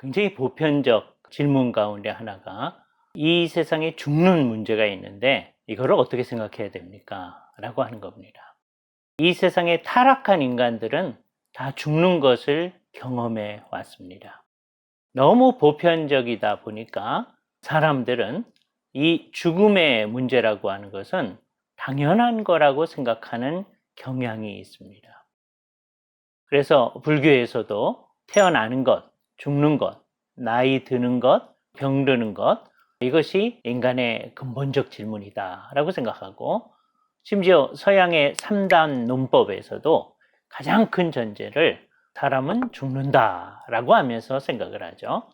굉장히 보편적 질문 가운데 하나가 이 세상에 죽는 문제가 있는데 이거를 어떻게 생각해야 됩니까? 라고 하는 겁니다. 이 세상에 타락한 인간들은 다 죽는 것을 경험해 왔습니다. 너무 보편적이다 보니까 사람들은 이 죽음의 문제라고 하는 것은 당연한 거라고 생각하는 경향이 있습니다. 그래서 불교에서도 태어나는 것, 죽는 것, 나이 드는 것, 병드는 것, 이것이 인간의 근본적 질문이다라고 생각하고, 심지어 서양의 3단 논법에서도 가장 큰 전제를 사람은 죽는다라고 하면서 생각을 하죠.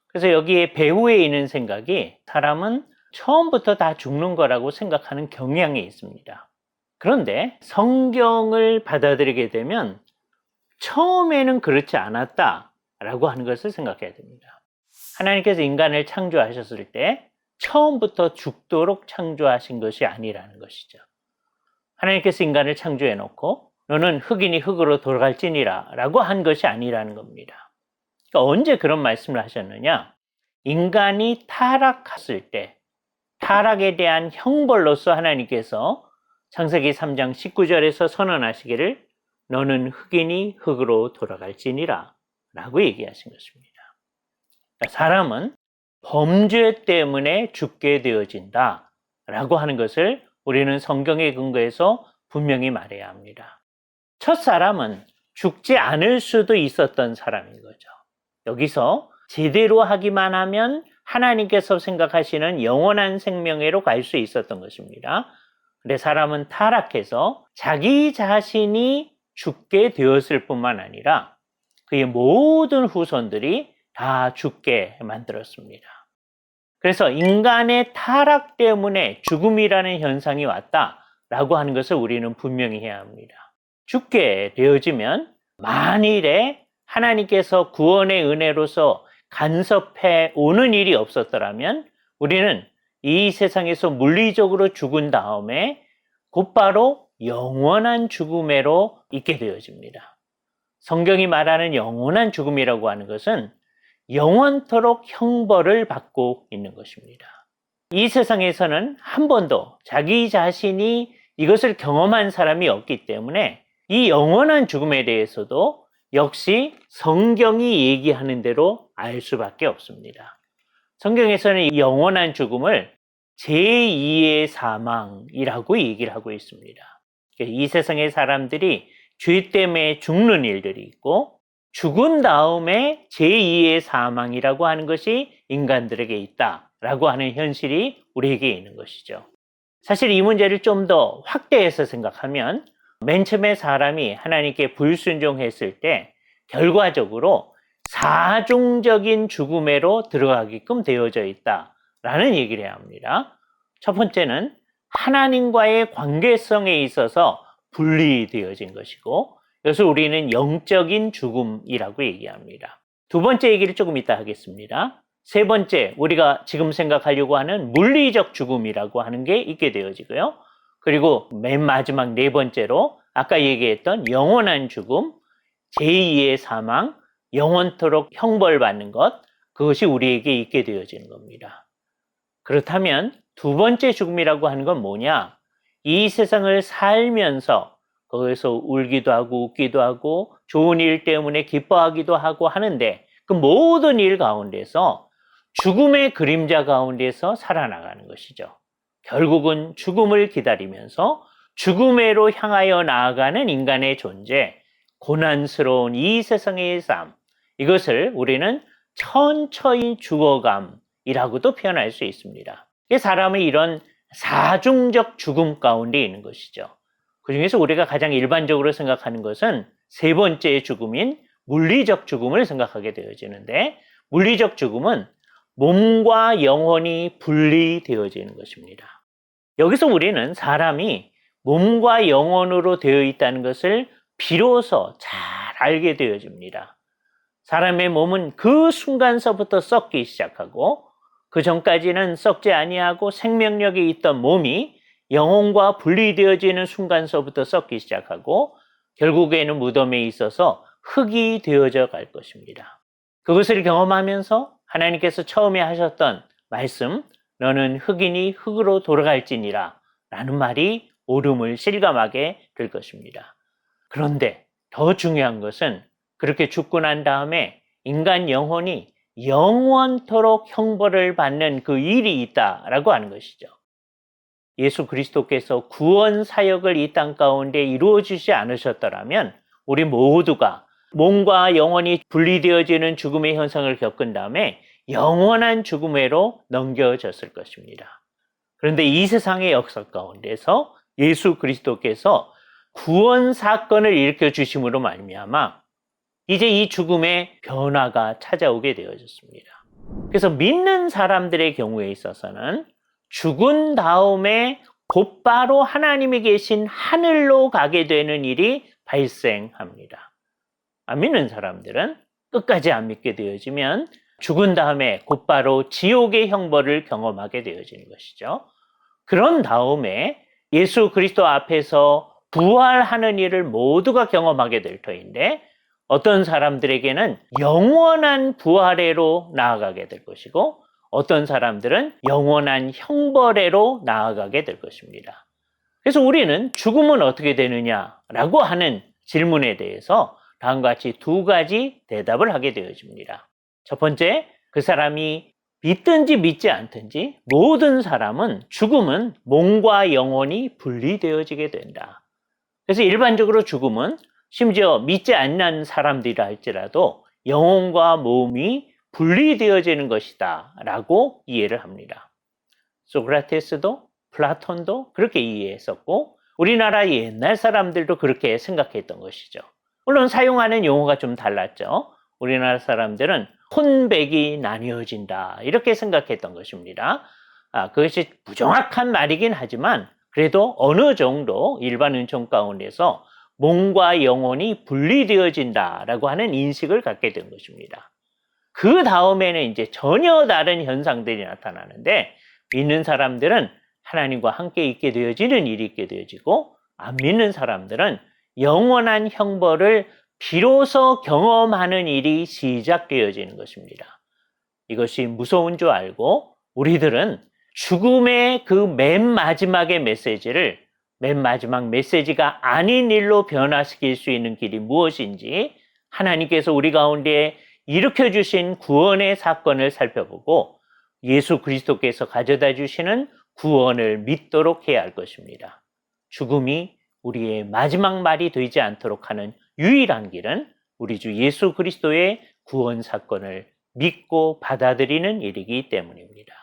그래서 여기에 배후에 있는 생각이 사람은 처음부터 다 죽는 거라고 생각하는 경향이 있습니다. 그런데 성경을 받아들이게 되면 처음에는 그렇지 않았다라고 하는 것을 생각해야 됩니다. 하나님께서 인간을 창조하셨을 때 처음부터 죽도록 창조하신 것이 아니라는 것이죠. 하나님께서 인간을 창조해 놓고 너는 흙이니 흙으로 돌아갈지니라 라고 한 것이 아니라는 겁니다. 그러니까 언제 그런 말씀을 하셨느냐? 인간이 타락했을 때 타락에 대한 형벌로서 하나님께서 창세기 3장 19절에서 선언하시기를 너는 흙이니 흙으로 돌아갈지니라 라고 얘기하신 것입니다. 그러니까 사람은 범죄 때문에 죽게 되어진다 라고 하는 것을 우리는 성경에 근거해서 분명히 말해야 합니다. 첫 사람은 죽지 않을 수도 있었던 사람인 거죠. 여기서 제대로 하기만 하면 하나님께서 생각하시는 영원한 생명회로 갈 수 있었던 것입니다. 근데 사람은 타락해서 자기 자신이 죽게 되었을 뿐만 아니라 그의 모든 후손들이 다 죽게 만들었습니다. 그래서 인간의 타락 때문에 죽음이라는 현상이 왔다라고 하는 것을 우리는 분명히 해야 합니다. 죽게 되어지면 만일에 하나님께서 구원의 은혜로서 간섭해 오는 일이 없었더라면 우리는 이 세상에서 물리적으로 죽은 다음에 곧바로 영원한 죽음으로 있게 되어집니다. 성경이 말하는 영원한 죽음이라고 하는 것은 영원토록 형벌을 받고 있는 것입니다. 이 세상에서는 한 번도 자기 자신이 이것을 경험한 사람이 없기 때문에 이 영원한 죽음에 대해서도 역시 성경이 얘기하는 대로 알 수밖에 없습니다. 성경에서는 이 영원한 죽음을 제2의 사망이라고 얘기를 하고 있습니다. 이 세상의 사람들이 죄 때문에 죽는 일들이 있고 죽은 다음에 제2의 사망이라고 하는 것이 인간들에게 있다라고 하는 현실이 우리에게 있는 것이죠. 사실 이 문제를 좀 더 확대해서 생각하면 맨 처음에 사람이 하나님께 불순종했을 때 결과적으로 사중적인 죽음으로 들어가게끔 되어져 있다라는 얘기를 해야 합니다. 첫 번째는 하나님과의 관계성에 있어서 분리되어진 것이고 이것을 우리는 영적인 죽음이라고 얘기합니다. 두 번째 얘기를 조금 이따 하겠습니다. 세 번째, 우리가 지금 생각하려고 하는 물리적 죽음이라고 하는 게 있게 되어지고요. 그리고 맨 마지막 네 번째로 아까 얘기했던 영원한 죽음, 제2의 사망, 영원토록 형벌받는 것, 그것이 우리에게 있게 되어지는 겁니다. 그렇다면 두 번째 죽음이라고 하는 건 뭐냐? 이 세상을 살면서 거기서 울기도 하고 웃기도 하고 좋은 일 때문에 기뻐하기도 하고 하는데 그 모든 일 가운데서 죽음의 그림자 가운데서 살아나가는 것이죠. 결국은 죽음을 기다리면서 죽음으로 향하여 나아가는 인간의 존재, 고난스러운 이 세상의 삶, 이것을 우리는 천천히 죽어감이라고도 표현할 수 있습니다. 사람은 이런 사중적 죽음 가운데 있는 것이죠. 그 중에서 우리가 가장 일반적으로 생각하는 것은 세 번째의 죽음인 물리적 죽음을 생각하게 되어지는데 물리적 죽음은 몸과 영혼이 분리되어지는 것입니다. 여기서 우리는 사람이 몸과 영혼으로 되어 있다는 것을 비로소 잘 알게 되어집니다. 사람의 몸은 그 순간서부터 썩기 시작하고 그 전까지는 썩지 아니하고 생명력이 있던 몸이 영혼과 분리되어지는 순간서부터 썩기 시작하고 결국에는 무덤에 있어서 흙이 되어져 갈 것입니다. 그것을 경험하면서 하나님께서 처음에 하셨던 말씀, 너는 흙이니 흙으로 돌아갈지니라 라는 말이 오름을 실감하게 될 것입니다. 그런데 더 중요한 것은 그렇게 죽고 난 다음에 인간 영혼이 영원토록 형벌을 받는 그 일이 있다라고 하는 것이죠. 예수 그리스도께서 구원 사역을 이 땅 가운데 이루어 주지 않으셨더라면 우리 모두가 몸과 영혼이 분리되어지는 죽음의 현상을 겪은 다음에 영원한 죽음으로 넘겨졌을 것입니다. 그런데 이 세상의 역사 가운데서 예수 그리스도께서 구원 사건을 일으켜 주심으로 말미암아 이제 이 죽음의 변화가 찾아오게 되어졌습니다. 그래서 믿는 사람들의 경우에 있어서는 죽은 다음에 곧바로 하나님이 계신 하늘로 가게 되는 일이 발생합니다. 안 믿는 사람들은 끝까지 안 믿게 되어지면 죽은 다음에 곧바로 지옥의 형벌을 경험하게 되어지는 것이죠. 그런 다음에 예수 그리스도 앞에서 부활하는 일을 모두가 경험하게 될 터인데 어떤 사람들에게는 영원한 부활해로 나아가게 될 것이고 어떤 사람들은 영원한 형벌해로 나아가게 될 것입니다. 그래서 우리는 죽음은 어떻게 되느냐라고 하는 질문에 대해서 다음과 같이 두 가지 대답을 하게 되어집니다. 첫 번째, 그 사람이 믿든지 믿지 않든지 모든 사람은 죽음은 몸과 영혼이 분리되어지게 된다. 그래서 일반적으로 죽음은 심지어 믿지 않는 사람들이라 할지라도 영혼과 몸이 분리되어지는 것이다 라고 이해를 합니다. 소크라테스도 플라톤도 그렇게 이해했었고 우리나라 옛날 사람들도 그렇게 생각했던 것이죠. 물론 사용하는 용어가 좀 달랐죠. 우리나라 사람들은 혼백이 나뉘어진다 이렇게 생각했던 것입니다. 그것이 부정확한 말이긴 하지만 그래도 어느 정도 일반 은총 가운데서 몸과 영혼이 분리되어진다라고 하는 인식을 갖게 된 것입니다. 그 다음에는 이제 전혀 다른 현상들이 나타나는데 믿는 사람들은 하나님과 함께 있게 되어지는 일이 있게 되어지고 안 믿는 사람들은 영원한 형벌을 비로소 경험하는 일이 시작되어지는 것입니다. 이것이 무서운 줄 알고 우리들은 죽음의 그 맨 마지막의 메시지를 맨 마지막 메시지가 아닌 일로 변화시킬 수 있는 길이 무엇인지 하나님께서 우리 가운데 일으켜 주신 구원의 사건을 살펴보고 예수 그리스도께서 가져다 주시는 구원을 믿도록 해야 할 것입니다. 죽음이 우리의 마지막 말이 되지 않도록 하는 유일한 길은 우리 주 예수 그리스도의 구원 사건을 믿고 받아들이는 일이기 때문입니다.